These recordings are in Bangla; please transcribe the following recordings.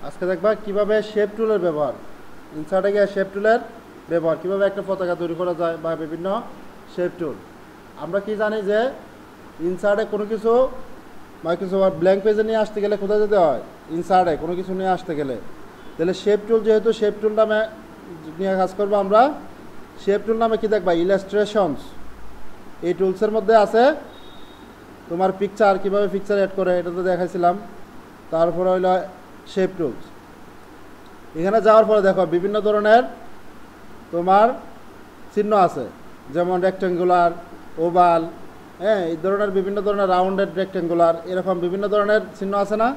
আজকে দেখবা কিভাবে শেপ টুলের ব্যবহার, ইনসার্টে গিয়ে শেপ টুলের ব্যবহার, কিভাবে একটা পতাকা তৈরি করা যায় বা বিভিন্ন শেপ টুল। আমরা কি জানি যে ইনসার্টে কোনো কিছু বা কিছু ব্ল্যাঙ্ক পেজে নিয়ে আসতে গেলে কোথায় যেতে হয়, ইনসার্টে কোনো কিছু নিয়ে আসতে গেলে। তাহলে শেপ টুল, যেহেতু শেপ টুল নামে নিয়ে কাজ করবো আমরা, শেপ টুল নামে কি দেখবা ইলাস্ট্রেশনস, এই টুলসের মধ্যে আছে তোমার পিকচার, কীভাবে পিকচার অ্যাড করে এটা তো দেখাইছিলাম। তারপরে হইল শেপ টুলস। এখানে যাওয়ার পরে দেখো বিভিন্ন ধরনের তোমার চিহ্ন আছে, যেমন রেক্টেঙ্গুলার, ওভাল, হ্যাঁ, এই ধরনের বিভিন্ন ধরনের রাউন্ডেড, রেক্টেঙ্গুলার, এরকম বিভিন্ন ধরনের চিহ্ন আছে না।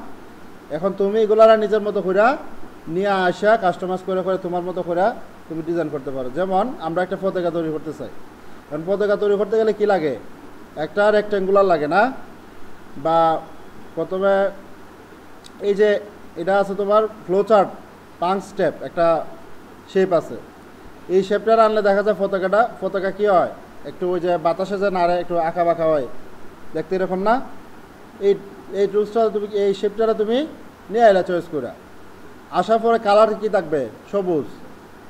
এখন তুমি এগুলার নিজের মতো করে নিয়ে আসা কাস্টমাইজ করে করে তোমার মতো করে তুমি ডিজাইন করতে পারো। যেমন আমরা একটা পতাকা তৈরি করতে চাই, কারণ পতাকা তৈরি করতে গেলে কি লাগে, একটা রেক্টেঙ্গুলার লাগে না, বা প্রথমে এই যে এটা আছে তোমার ফ্লোচার্ট, পাঁচ স্টেপ একটা শেপ আছে, এই শেপটা আনলে দেখা যায় পতাকা কী হয়, একটু ওই যে বাতাসে যে নাড়ে একটু আঁকা বাঁকা হয়, দেখতে এরকম না। এই এই টুলসটা তুমি, এই শেপটা তুমি নিয়ে এলা চয়েস করে আসার পরে কালার কী থাকবে, সবুজ।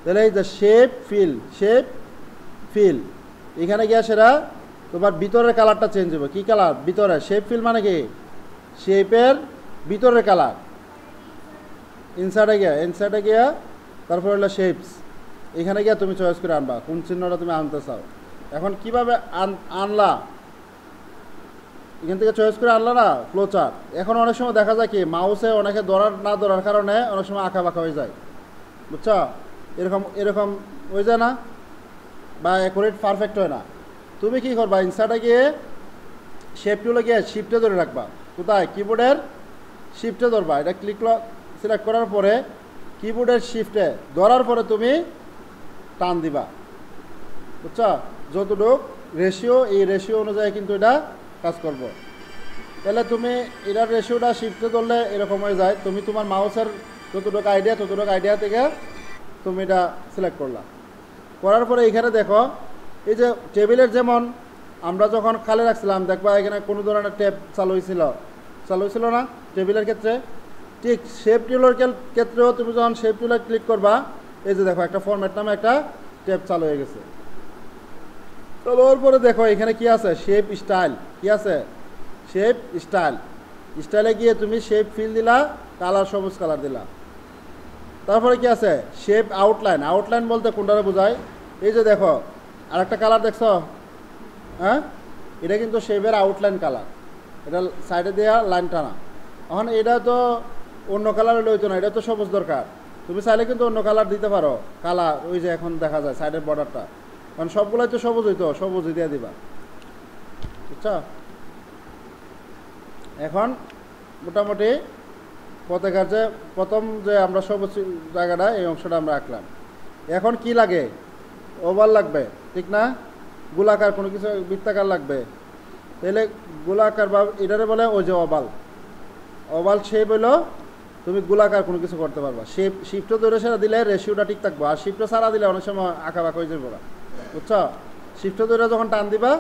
তাহলে এই যে শেপ ফিল, এখানে গিয়ে সেটা তোমার ভিতরের কালারটা চেঞ্জ হবে। কী কালার? ভিতরে। শেপ ফিল মানে কি, শেপের ভিতরের কালার। ইনসার্টে গিয়া তারপর হলো শেপস, এখানে গিয়ে তুমি চয়েস করে আনবা কোন চিহ্নটা তুমি আনতে চাও। এখন কিভাবে আনলা, এখান থেকে চয়েস করে আনলা না ফ্লোচার্ট। এখন অনেক সময় দেখা যায় কি মাউসে অনেকে ধরার কারণে অনেক সময় আঁকা বাঁকা হয়ে যায়, বুঝছো, এরকম হয়ে যায় না, বা অ্যাকুরেট পারফেক্ট হয় না। তুমি কি করবা, ইনসার্টে গিয়ে শেপ টুলে গিয়ে শিফটে ধরে রাখবা। কোথায়? কিবোর্ডের শিফটে ধরবা। এটা সিলেক্ট করার পরে কিবোর্ডের শিফটে ধরার পরে তুমি টান দিবা, বুঝছো, যতটুক রেশিও, এই রেশিও অনুযায়ী কিন্তু এটা কাজ করব। তাহলে তুমি এটার রেশিওটা শিফটে ধরলে এরকম হয়ে যায়, তুমি তোমার মাউসের যতটুকু আইডিয়া থেকে তুমি এটা সিলেক্ট করলা। করার পরে এখানে দেখো এই যে টেবিলের, যেমন আমরা যখন খালি রাখছিলাম দেখবা এখানে কোনো ধরনের ট্যাব চালু হয়েছিল না টেবিলের ক্ষেত্রে, ঠিক শেপ টুলের ক্ষেত্রেও তুমি যখন শেপ টুলে ক্লিক করবা, এই যে দেখো একটা ফরম্যাট নামে একটা ট্যাব চালু হয়ে গেছে। তারপরে দেখো এখানে কি আছে, শেপ স্টাইল, কি আছে, শেপ স্টাইলে গিয়ে তুমি শেপ ফিল দিলা, কালার সবুজ কালার দিলা। তারপরে কি আছে, শেপ আউটলাইন বলতে কোনটারে বোঝায়, এই যে দেখো আরেকটা কালার দেখছো, হ্যাঁ, এটা কিন্তু শেপের আউটলাইন কালার, এটা সাইডে দেওয়া লাইন টানা। এখন এটা তো অন্য কালার লইতো না, এটা তো সবুজ দরকার, তুমি চাইলে কিন্তু অন্য কালার দিতে পারো, কালার ওই যে এখন দেখা যায় সাইডের বর্ডারটা, কারণ সবগুলোই তো সবুজ হইতো, সবুজই দিয়ে দিবা, বুঝছো। এখন মোটামুটি পতাকার যে প্রথম যে আমরা সবুজ জায়গাটা, এই অংশটা আমরা আঁকলাম। এখন কি লাগে, ওভাল লাগবে, ঠিক না, গোলাকার কোনো কিছু, বৃত্তাকার লাগবে। তাহলে গোলাকার বা এটারে বলে ওই যে ওভাল শেপ হইলো, তুমি গোলাকার কোনো কিছু করতে পারবা। শিফটও ধরে সেটা দিলে রেশিওটা ঠিক থাকবো, আর শিফটও ছাড়া দিলে অনেক সময় আঁকা বাঁকা হয়ে যাবে, বুঝছো। শিফটও ধরে যখন টান দিবা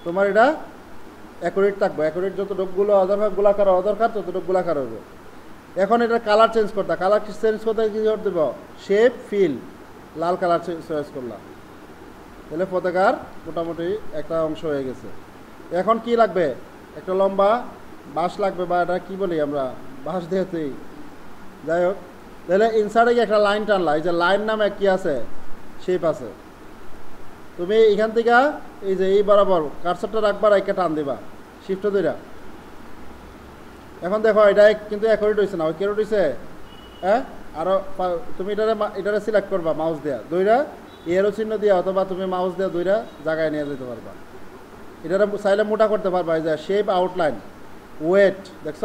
তোমার এটা অ্যাকুরেট থাকবে, অ্যাকুরেট যতটুকুগুলো গোলাকার অদরকার ততটুকু গোলাকার হবে। এখন এটা কালার চেঞ্জ করতে কী করতে দেব, শেপ ফিল, লাল কালার চয়েস করলাম, তাহলে পতাকার মোটামুটি একটা অংশ হয়ে গেছে। এখন কি লাগবে, একটা লম্বা বাঁশ লাগবে, বা এটা কী বলি আমরা, বাঁশ দিয়েতেই, যাই হোক। তাহলে ইনসার্টে গিয়ে একটা লাইন টানলা, এই যে লাইন নামে কি আছে, শেপ আছে, তুমি এখান থেকে এই যে এই বরাবর কার্সরটা রাখবার একে টান দিবা, শিফট দুইটা। এখন দেখো এটা কিন্তু অ্যাকুরেট হয়েছে না, ওই ক্যারেট হয়েছে, হ্যাঁ, আরও তুমি এটারে সিলেক্ট করবা মাউস দেওয়া, দুইটা এরও চিহ্ন দিয়া, অথবা তুমি মাউস দেওয়া দুইটা জায়গায় নিয়ে যেতে পারবা। এটারে চাইলে মোটা করতে পারবা, এই যে শেপ আউটলাইন ওয়েট, দেখছ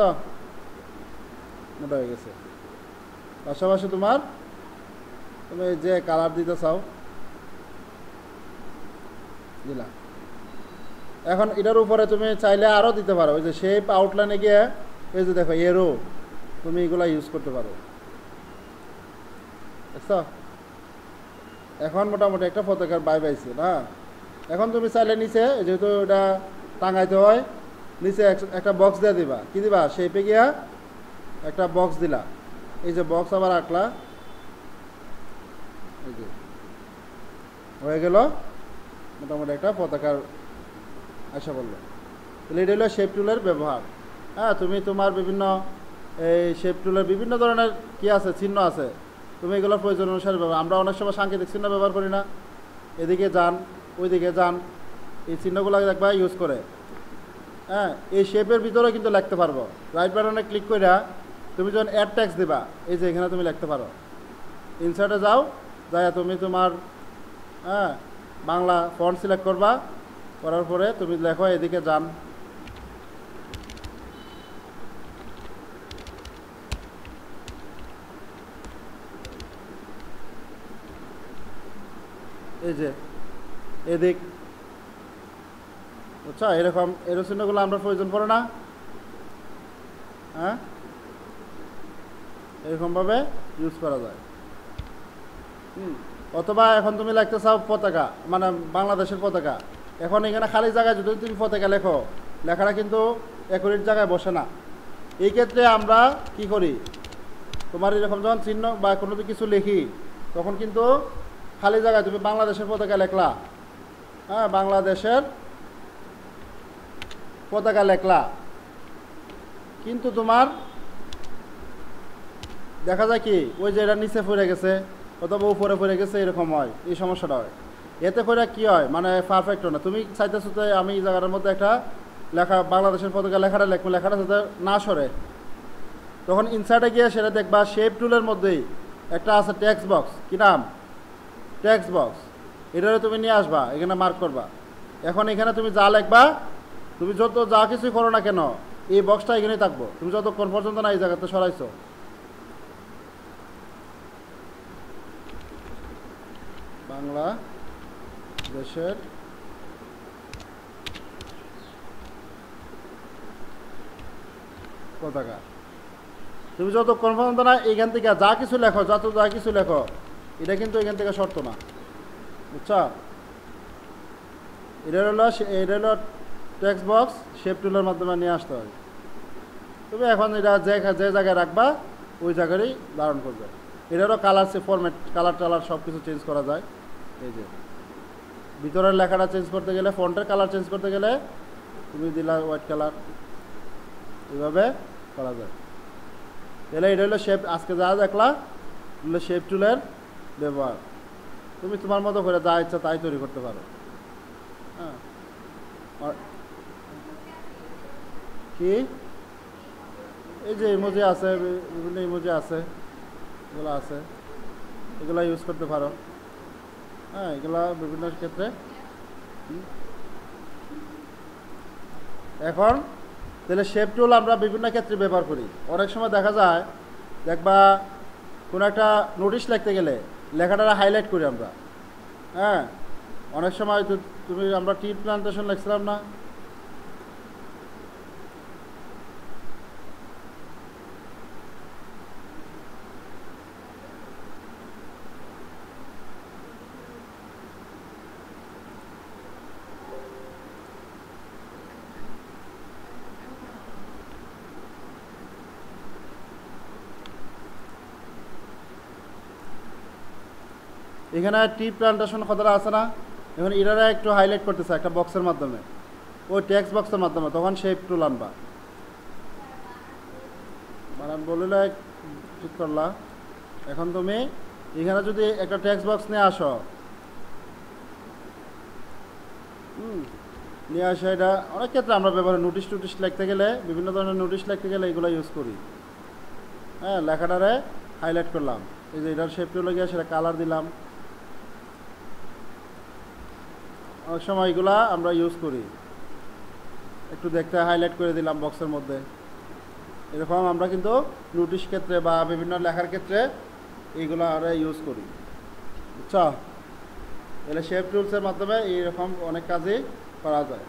মোটা হয়ে গেছে। পাশাপাশি তুমি যে কালার দিতে চাও দিলা। এখন এটার উপরে তুমি চাইলে আরও দিতে পারো, ওই যে শেপ আউটলাইনে গিয়ে এই যে দেখো এরো, তুমি এগুলা ইউজ করতে পারো, দেখছ। এখন মোটামুটি একটা পতাকার পাইছে না। এখন তুমি চাইলে নিচে, যেহেতু এটা টাঙাইতে হয়, নিচে একটা বক্স দিয়ে দিবা, কি দিবা, শেপে গিয়া একটা বক্স দিলা, এই যে বক্স আবার আঁকলা, এই যে হয়ে গেল মোটামুটি একটা পতাকার আশা বললো। তাহলে এটা হলো শেপ টুলের ব্যবহার। হ্যাঁ, তুমি তোমার বিভিন্ন এই শেপ টুলের বিভিন্ন ধরনের কি আছে, চিহ্ন আছে, তুমি এগুলোর প্রয়োজন অনুসারে ব্যবহার। আমরা অনেক সময় সাংকেতিক চিহ্ন ব্যবহার করি না, এদিকে যান ওইদিকে যান, এই চিহ্নগুলো দেখবা ইউজ করে। হ্যাঁ, এই শেপের ভিতরে কিন্তু লিখতে পারবো। রাইট বাটনে ক্লিক করে তুমি যখন অ্যাড টেক্সট দিবা, এই যে এখানে তুমি লিখতে পারো। ইনসার্টে যাও, যাই তুমি তোমার বাংলা ফন্ট সিলেক্ট করবা, করার পরে তুমি লেখো এদিকে যান, এই যে এদিক, বুঝছো? এরকম এরো চিহ্নগুলো আমরা প্রয়োজন পড়ে না। হ্যাঁ, এরকমভাবে ইউজ করা যায়। অথবা এখন তুমি লিখতে চাও পতাকা, মানে বাংলাদেশের পতাকা, এখন এখানে খালি জায়গায় যদি তুমি পতাকা লেখো, লেখাটা কিন্তু একুরেট জায়গায় বসে না। এই ক্ষেত্রে আমরা কি করি, তোমার এরকম যখন চিহ্ন বা কোনো কিছু লিখি, তখন কিন্তু খালি জায়গায় তুমি বাংলাদেশের পতাকা লেখলা, হ্যাঁ, বাংলাদেশের পতাকা লেখলা, কিন্তু তোমার দেখা যায় কি ওই যে এটা নিচে পড়ে গেছে অথবা উপরে পড়ে গেছে, এরকম হয়, এই সমস্যাটা হয়। এতে করে কি হয়, মানে পারফেক্ট হয় না। তুমি চাইতেছো তো আমি এই জায়গাটার মধ্যে একটা লেখা বাংলাদেশের পতাকা লেখাটা লিখবো, লেখাটা যাতে না সরে, তখন ইনসার্টে গিয়ে সেটা দেখবা শেপ টুলের মধ্যেই একটা আছে টেক্সট বক্স, কি নাম, টেক্সট বক্স। এটারে তুমি নিয়ে আসবা, এখানে মার্ক করবা। এখন এখানে তুমি যা লিখবা, তুমি যত যা কিছুই করো না কেন, এই বক্সটা এখানেই থাকবো, তুমি যতক্ষণ পর্যন্ত না এই জায়গাতে সরাইছো। বাংলাদেশের পতাকা, তুমি যতক্ষণ পর্যন্ত না এইখান থেকে যা কিছু লেখো, যা কিছু লেখো, এটা কিন্তু এখান থেকে শর্ত না, বুঝছো? এটা হলো টেক্সট বক্স, শেপ টুলের মাধ্যমে নিয়ে আসতে হবে। তুমি এখন এটা যে জায়গায় রাখবা ওই জায়গারই ধারণ করবে। এটারও কালার ফরম্যাট, কালার টালার সব কিছু চেঞ্জ করা যায়। এই যে ভিতরের লেখাটা চেঞ্জ করতে গেলে, ফন্টের কালার চেঞ্জ করতে গেলে তুমি দিলা হোয়াইট কালার, এইভাবে করা যায়। তাহলে এটা হলো শেপ, আজকে যা দেখলা হলো শেপ টুলের ব্যবহার। তুমি তোমার মতো করে যা ইচ্ছা তাই তৈরি করতে পারো। হ্যাঁ, কি এই যে ইমোজি আছে, বিভিন্ন ইমোজি আছে, এগুলো আছে, এগুলো ইউজ করতে পারো। হ্যাঁ, এগুলো বিভিন্ন ক্ষেত্রে। এখন তাহলে শেপ টুল আমরা বিভিন্ন ক্ষেত্রে ব্যবহার করি। অনেক সময় দেখা যায়, দেখবা কোনো একটা নোটিশ লিখতে গেলে লেখাটা হাইলাইট করি আমরা। হ্যাঁ, অনেক সময় তুমি আমরা টি প্লান্টেশন লিখছিলাম না, এখানে টি প্লান্টেশন কথাটা আছে না, এখন এটারা একটু হাইলাইট করতেছে একটা বক্সের মাধ্যমে, ওই টেক্সট বক্সের মাধ্যমে, তখন শেপ টুল আনবা। মানে বলিলে ঠিক করলা। এখন তুমি এখানে যদি একটা টেক্সট বক্স নিয়ে আসো, নিয়ে আসো, এটা অনেক ক্ষেত্রে আমরা ব্যবহার, নোটিশ লিখতে গেলে, বিভিন্ন ধরনের নোটিশ লিখতে গেলে এগুলো ইউজ করি। হ্যাঁ, লেখাটারে হাইলাইট করলাম, এই যে এটার শেপ টুলে গিয়ে সেটা কালার দিলাম। অনেক সময় এগুলা আমরা ইউজ করি, একটু দেখতে হাইলাইট করে দিলাম বক্সের মধ্যে। এরকম আমরা কিন্তু নোটিশ ক্ষেত্রে বা বিভিন্ন লেখার ক্ষেত্রে এইগুলো আমরা ইউজ করি, বুঝছো? তাহলে শেপ টুলসের মাধ্যমে এইরকম অনেক কাজই করা যায়।